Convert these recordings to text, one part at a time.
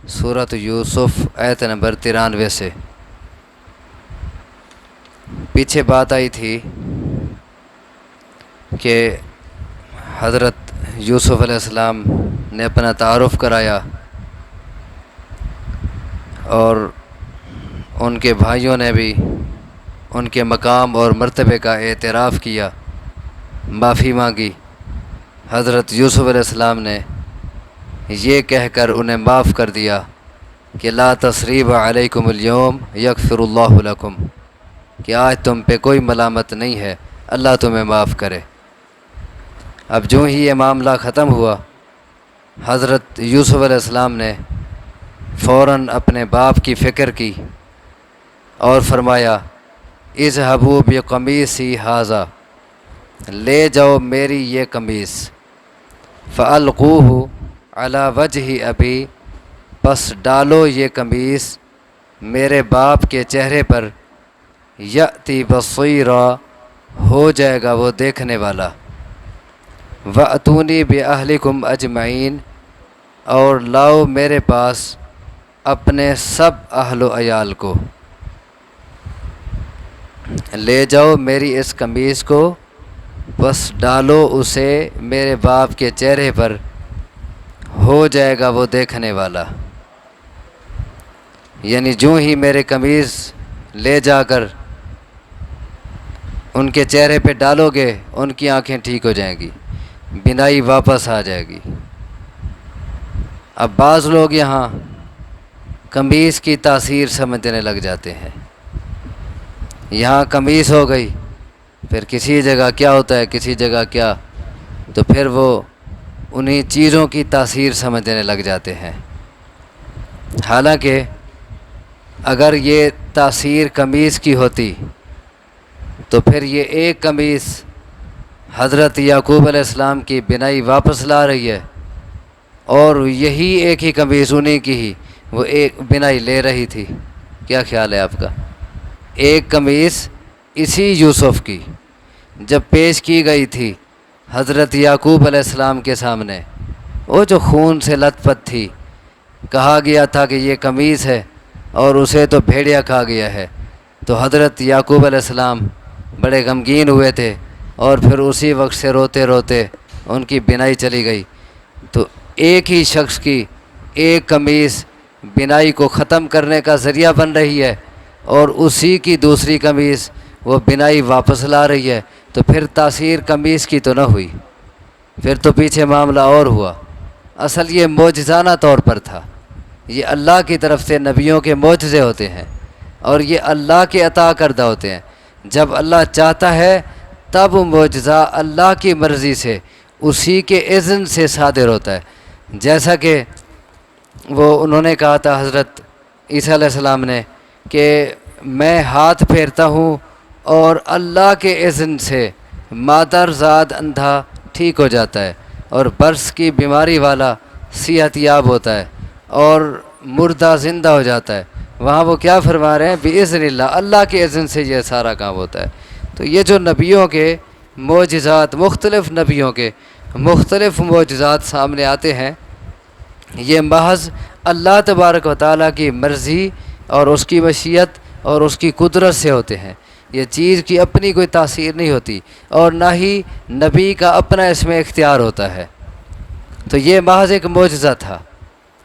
سورۃ یوسف آیت نمبر 93 سے۔ پیچھے بات آئی تھی کہ حضرت یوسف علیہ السلام نے اپنا تعارف کرایا اور ان کے بھائیوں نے بھی ان کے مقام اور مرتبے کا اعتراف کیا، معافی مانگی۔ حضرت یوسف علیہ السلام نے یہ کہہ کر انہیں معاف کر دیا کہ لا تثریب علیکم اليوم یغفر اللہ لکم، کہ آج تم پہ کوئی ملامت نہیں ہے، اللہ تمہیں معاف کرے۔ اب جو ہی یہ معاملہ ختم ہوا، حضرت یوسف علیہ السلام نے فوراً اپنے باپ کی فکر کی اور فرمایا اذهبوا بقمیصی ھذا، لے جاؤ میری یہ قمیص، فالقوہ علی وجہ ابی، پس ڈالو یہ قمیص میرے باپ کے چہرے پر، یأتی بصیرا، ہو جائے گا وہ دیکھنے والا، وأتونی بأہلکم اجمعین، اور لاؤ میرے پاس اپنے سب اہل و عیال کو، لے جاؤ میری اس قمیص کو، بس ڈالو اسے میرے باپ کے چہرے پر، ہو جائے گا وہ دیکھنے والا۔ یعنی جو ہی میرے قمیص لے جا کر ان کے چہرے پہ ڈالو گے، ان کی آنکھیں ٹھیک ہو جائیں گی، بینائی واپس آ جائے گی۔ اب بعض لوگ یہاں قمیص کی تاثیر سمجھنے لگ جاتے ہیں، یہاں قمیص ہو گئی، پھر کسی جگہ کیا ہوتا ہے، کسی جگہ کیا، تو پھر وہ انہی چیزوں کی تاثیر سمجھنے لگ جاتے ہیں۔ حالانکہ اگر یہ تاثیر قمیص کی ہوتی تو پھر یہ ایک قمیص حضرت یعقوب علیہ السلام کی بینائی واپس لا رہی ہے، اور یہی ایک ہی قمیص انہی کی ہی وہ ایک بینائی لے رہی تھی۔ کیا خیال ہے آپ کا؟ ایک قمیص اسی یوسف کی جب پیش کی گئی تھی حضرت یعقوب علیہ السلام کے سامنے، وہ جو خون سے لت پت تھی، کہا گیا تھا کہ یہ قمیص ہے اور اسے تو بھیڑیا کھا گیا ہے، تو حضرت یعقوب علیہ السلام بڑے غمگین ہوئے تھے، اور پھر اسی وقت سے روتے روتے ان کی بینائی چلی گئی۔ تو ایک ہی شخص کی ایک قمیص بینائی کو ختم کرنے کا ذریعہ بن رہی ہے، اور اسی کی دوسری قمیص وہ بینائی واپس لا رہی ہے، تو پھر تاثیر قمیص کی تو نہ ہوئی، پھر تو پیچھے معاملہ اور ہوا۔ اصل یہ معجزانہ طور پر تھا، یہ اللہ کی طرف سے نبیوں کے معجزے ہوتے ہیں، اور یہ اللہ کے عطا کردہ ہوتے ہیں۔ جب اللہ چاہتا ہے تب معجزہ اللہ کی مرضی سے، اسی کے اذن سے صادر ہوتا ہے۔ جیسا کہ وہ انہوں نے کہا تھا حضرت عیسیٰ علیہ السلام نے کہ میں ہاتھ پھیرتا ہوں اور اللہ کے اذن سے مادر زاد اندھا ٹھیک ہو جاتا ہے، اور برس کی بیماری والا صحت یاب ہوتا ہے، اور مردہ زندہ ہو جاتا ہے۔ وہاں وہ کیا فرما رہے ہیں؟ بِإِذْنِ اللہ، اللہ کے اذن سے یہ سارا کام ہوتا ہے۔ تو یہ جو نبیوں کے معجزات، مختلف نبیوں کے مختلف معجزات سامنے آتے ہیں، یہ محض اللہ تبارک و تعالیٰ کی مرضی اور اس کی مشیت اور اس کی قدرت سے ہوتے ہیں۔ یہ چیز کی اپنی کوئی تاثیر نہیں ہوتی، اور نہ ہی نبی کا اپنا اس میں اختیار ہوتا ہے۔ تو یہ محض ایک معجزہ تھا۔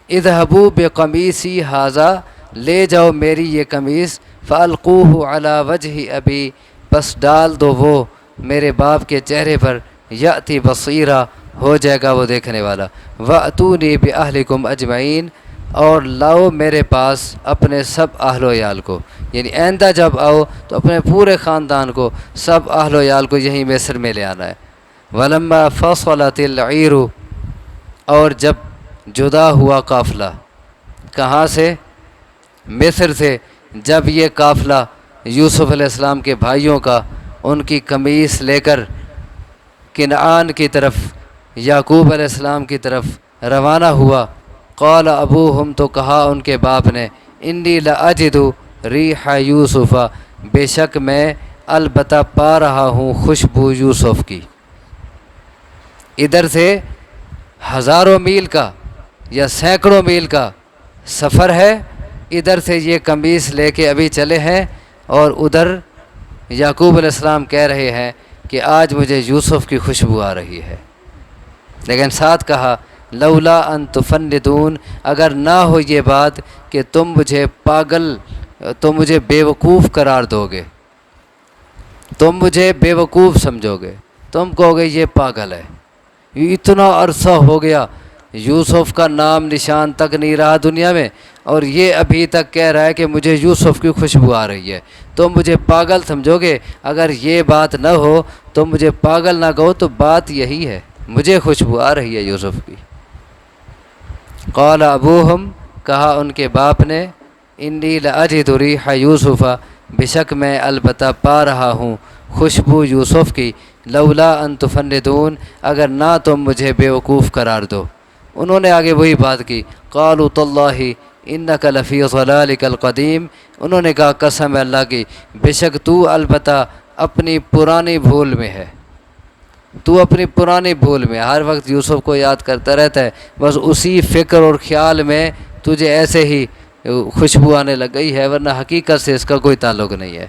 اذهبوا بقمیصی ھذا، لے جاؤ میری یہ قمیص، فالقوہ علی وجہ ابی، بس ڈال دو وہ میرے باپ کے چہرے پر، یأتی بصیرا، ہو جائے گا وہ دیکھنے والا، وأتونی بأہلکم اجمعین، اور لاؤ میرے پاس اپنے سب اہل و عیال کو، یعنی آئندہ جب آؤ تو اپنے پورے خاندان کو، سب اہل و عیال کو یہیں مصر میں لے آنا ہے۔ ولما فصلت العیر، اور جب جدا ہوا قافلہ، کہاں سے؟ مصر سے۔ جب یہ قافلہ یوسف علیہ السلام کے بھائیوں کا ان کی قمیص لے کر کنعان کی طرف، یعقوب علیہ السلام کی طرف روانہ ہوا، قال ابوہم، تو کہا ان کے باپ نے، انی لاجد ریح یوسف، بے شک میں البتہ پا رہا ہوں خوشبو یوسف کی۔ ادھر سے ہزاروں میل کا یا سینکڑوں میل کا سفر ہے، ادھر سے یہ قمیص لے کے ابھی چلے ہیں، اور ادھر یعقوب علیہ السلام کہہ رہے ہیں کہ آج مجھے یوسف کی خوشبو آ رہی ہے، لیکن ساتھ کہا لولا ان تفندون، اگر نہ ہو یہ بات کہ تم مجھے پاگل، تم مجھے بیوقوف قرار دو گے، تم مجھے بیوقوف سمجھو گے، تم کہو گے یہ پاگل ہے، اتنا عرصہ ہو گیا یوسف کا نام نشان تک نہیں رہا دنیا میں، اور یہ ابھی تک کہہ رہا ہے کہ مجھے یوسف کی خوشبو آ رہی ہے، تم مجھے پاگل سمجھو گے، اگر یہ بات نہ ہو تم مجھے پاگل نہ کہو، تو بات یہی ہے، مجھے خوشبو آ رہی ہے یوسف کی۔ قال ابوہم، کہا ان کے باپ نے، انی لاجد ریح یوسف، بے شک میں البتہ پا رہا ہوں خوشبو یوسف کی، لولا ان تفندون، اگر نہ تم مجھے بیوقوف قرار دو۔ انہوں نے آگے وہی بات کی، قالوا تاللہ انک لفی ضلالک القدیم، انہوں نے کہا قسم ہے اللہ کی، بے شک تو البتہ اپنی پرانی بھول میں ہے، تو اپنی پرانی بھول میں، ہر وقت یوسف کو یاد کرتا رہتا ہے، بس اسی فکر اور خیال میں تجھے ایسے ہی خوشبو آنے لگ گئی ہے، ورنہ حقیقت سے اس کا کوئی تعلق نہیں ہے۔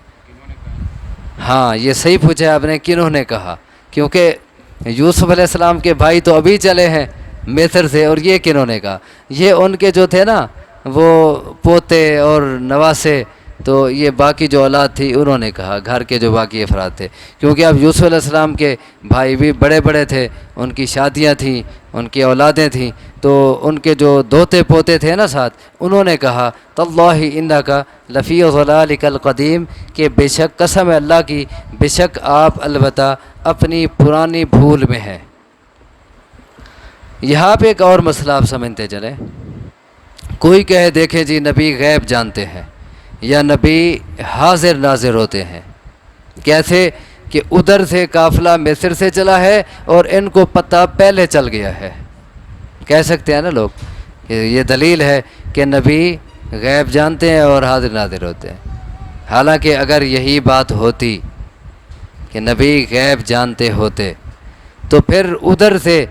ہاں یہ صحیح پوچھا آپ نے، کنہوں نے کہا، کیونکہ یوسف علیہ السلام کے بھائی تو ابھی چلے ہیں مصر سے، اور یہ کنہوں نے کہا، یہ ان کے جو تھے نا وہ پوتے اور نواسے، تو یہ باقی جو اولاد تھی انہوں نے کہا، گھر کے جو باقی افراد تھے، کیونکہ اب یوسف علیہ السلام کے بھائی بھی بڑے بڑے تھے، ان کی شادیاں تھیں، ان کی اولادیں تھیں، تو ان کے جو دوتے پوتے تھے نا ساتھ، انہوں نے کہا تاللہ انک لفی ضلالک القدیم، کہ بے شک قسم ہے اللہ کی، بے شک آپ البتہ اپنی پرانی بھول میں ہیں۔ یہاں پہ ایک اور مسئلہ آپ سمجھتے چلیں، کوئی کہے دیکھیں جی نبی غیب جانتے ہیں، یا نبی حاضر ناظر ہوتے ہیں، کیسے کہ ادھر سے قافلہ مصر سے چلا ہے اور ان کو پتہ پہلے چل گیا ہے، کہہ سکتے ہیں نا لوگ کہ یہ دلیل ہے کہ نبی غیب جانتے ہیں اور حاضر ناظر ہوتے ہیں۔ حالانکہ اگر یہی بات ہوتی کہ نبی غیب جانتے ہوتے تو پھر ادھر سے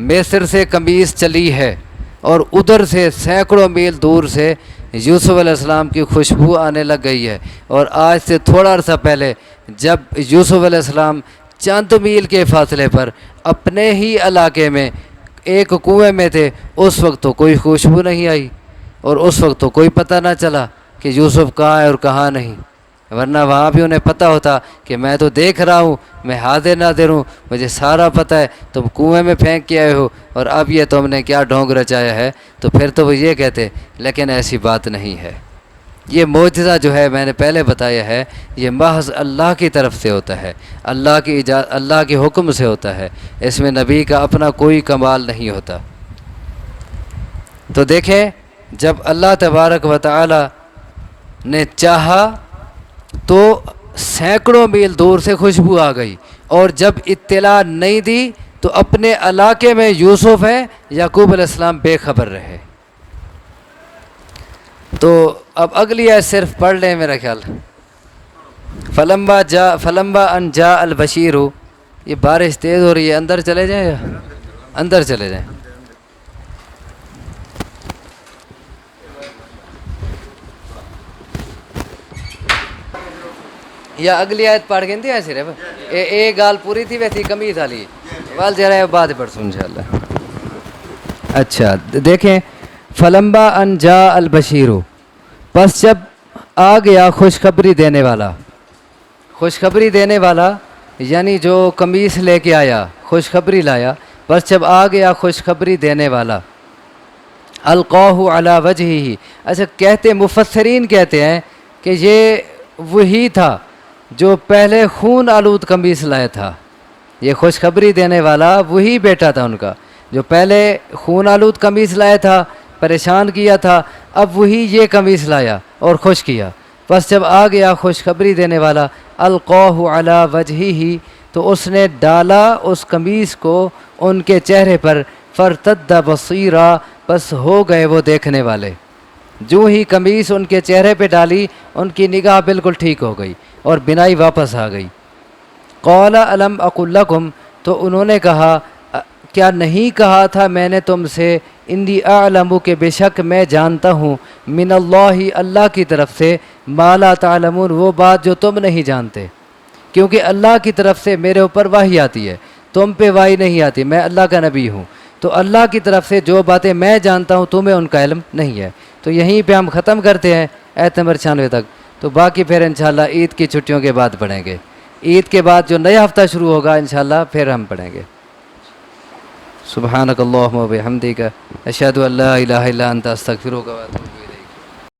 مصر سے قمیص چلی ہے، اور ادھر سے سینکڑوں میل دور سے یوسف علیہ السلام کی خوشبو آنے لگ گئی ہے، اور آج سے تھوڑا عرصہ پہلے جب یوسف علیہ السلام چند میل کے فاصلے پر اپنے ہی علاقے میں ایک کنویں میں تھے، اس وقت تو کوئی خوشبو نہیں آئی، اور اس وقت تو کوئی پتہ نہ چلا کہ یوسف کہاں ہے اور کہاں نہیں، ورنہ وہاں بھی انہیں پتہ ہوتا کہ میں تو دیکھ رہا ہوں، میں حاضر ناظر ہوں، مجھے سارا پتہ ہے، تم کنویں میں پھینک کے آئے ہو اور اب یہ تم نے کیا ڈھونگ رچایا ہے، تو پھر تو وہ یہ کہتے، لیکن ایسی بات نہیں ہے۔ یہ معجزہ جو ہے میں نے پہلے بتایا ہے، یہ محض اللہ کی طرف سے ہوتا ہے، اللہ کے حکم سے ہوتا ہے، اس میں نبی کا اپنا کوئی کمال نہیں ہوتا۔ تو دیکھیں جب اللہ تبارک و تعالی نے چاہا تو سینکڑوں میل دور سے خوشبو آ گئی، اور جب اطلاع نہیں دی تو اپنے علاقے میں یوسف ہے، یعقوب علیہ السلام بے خبر رہے۔ تو اب اگلی آیت صرف پڑھ لیں میرا خیال، فلما ان جاء البشیر، یہ بارش تیز ہو رہی ہے، اندر چلے جائیں یا اندر چلے جائیں؟ یا اگلی آیت پڑھ گئی تھی صرف ایک گال پوری تھی ویسی کمی تھا لی وال جرا بعد پڑھ سوں انشاءاللہ۔ اچھا دیکھیں، فلما ان جاء البشیر، پس جب آ گیا خوشخبری دینے والا، خوشخبری دینے والا یعنی جو قمیص لے کے آیا، خوشخبری لایا، بس جب آ گیا خوشخبری دینے والا، القاہ علی وجہہ، اچھا کہتے مفسرین کہتے ہیں کہ یہ وہی تھا جو پہلے خون آلود قمیص لایا تھا، یہ خوشخبری دینے والا وہی بیٹا تھا ان کا جو پہلے خون آلود قمیص لایا تھا، پریشان کیا تھا، اب وہی یہ قمیص لایا اور خوش کیا۔ بس جب آ گیا خوشخبری دینے والا، القاہ علی وجہہ، تو اس نے ڈالا اس قمیص کو ان کے چہرے پر، فرتد بصیرا، بس ہو گئے وہ دیکھنے والے، جو ہی قمیص ان کے چہرے پہ ڈالی ان کی نگاہ بالکل ٹھیک ہو گئی اور بینائی واپس آ گئی۔ قال الم اقل لکم، تو انہوں نے کہا کیا نہیں کہا تھا میں نے تم سے انی اعلم کہ بے شک میں جانتا ہوں من اللہ اللہ کی طرف سے ما لا تعلمون وہ بات جو تم نہیں جانتے، کیونکہ اللہ کی طرف سے میرے اوپر وحی آتی ہے، تم پہ وحی نہیں آتی، میں اللہ کا نبی ہوں، تو اللہ کی طرف سے جو باتیں میں جانتا ہوں تمہیں ان کا علم نہیں ہے۔ تو یہیں پہ ہم ختم کرتے ہیں آیت نمبر 96 تک، تو باقی پھر انشاءاللہ عید کی چھٹیوں کے بعد پڑھیں گے، عید کے بعد جو نیا ہفتہ شروع ہوگا انشاءاللہ پھر ہم پڑھیں گے۔ سبحانک اللہم و بحمدک اشہد ان لا الہ الا انت استغفرک و اتوب الیک۔